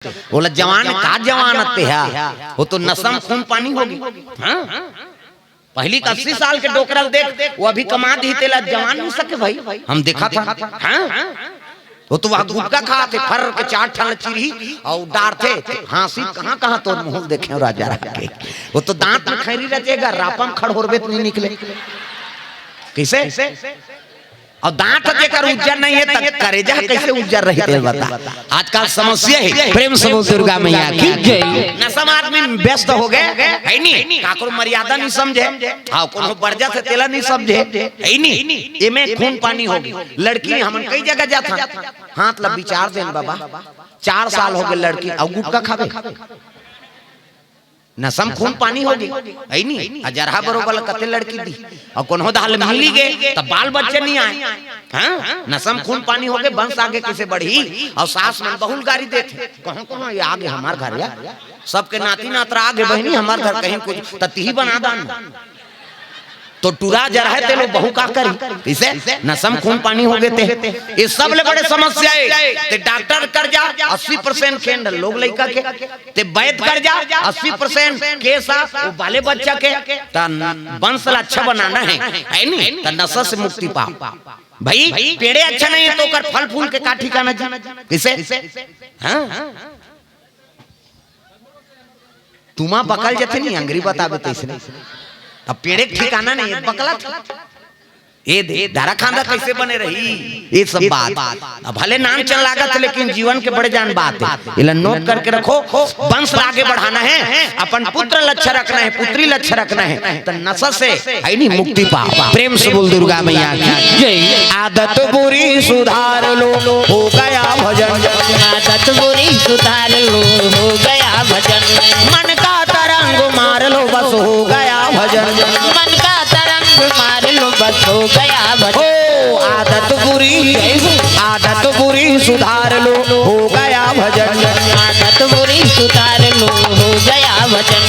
बोला जवान का जवानत है वो तो नशा में खून पानी होगी। पहली 80 साल के डोकरा देख वो अभी कमा दी तेला जवान नहीं सके भाई हम देखा था। वो तो वहाँ गुटका खा थे फर के 4 ठाल चिरी और डार थे हाँसी कहाँ कहाँ तो मुंह देखे राजा रखे वो तो दांत में खैरी रचेगा रापम खड़होरबे नहीं निकले कैसे और दांत देकर उज्जर नहीं है तक करेजा कैसे उज्जर रही है बता। आजकल समस्या है प्रेम समूह दुर्गा मैया की जय। नशम आदमी व्यस्त हो गए है नहीं काकुर मर्यादा नहीं समझे हाँ कोनो बर्जा से तेला नहीं समझे है नहीं इमे खून पानी होगी। लड़की हम कई जगह जाता हाथ लब विचार देन बाबा 4 साल हो गए लड़की और गुटका खावे नशम खून पानी होगी है नहीं अजरहा बरोबर कते लड़की दी और कोनो दाल मिली गए तब बाल बच्चे नहीं आए हाँ नशम खून पानी हो गए वंश आगे कैसे बढ़ी और सास में बहुल गाड़ी देते कहाँ कहाँ ये आगे हमार घर या सबके नाती नातरा आगे बहनी हमार घर कहीं कुछ तती बना दान तो टूरा जरा है ते लोग बहु का करी इसे नशम खून पानी हो गए थे ये सब ले बड़े समस्या है ते डॉक्टर कर जा 80% केंद्र लोग लड़का के ते वैद कर जा 80% केस वो बाले बच्चा के वंश अच्छा बनाना है नहीं तो नशा से मुक्ति पा भाई पेड़े अच्छा नहीं है तो कर फल फूल के काठी का न किसे हाँ तुमा बकल जते नहीं अंग्रेजी बतावे तैसे अब पेड़े ठिकाना नहीं है बकला ये दे दारा खाना कैसे बने रही ये सब बात अब भले नाम चल लागत लेकिन जीवन के बड़े जान बात है इला नोट करके रखो वंश आगे बढ़ाना है अपन पुत्र लक्ष्य रखना है पुत्री लक्ष्य रखना है तो नशा से है नहीं मुक्ति पा प्रेम से बोल दुर्गा मैया की जय। आदत बुरी सुधार लो हो गया भजन आदत बुरी सुधार लो हो गया भजन मन का तरंग मार लो बस हो गया भजन मन का तरंग मार लो बस हो गया भजन। आदत बुरी सुधार लो हो गया भजन आदत बुरी सुधार लो हो गया भजन।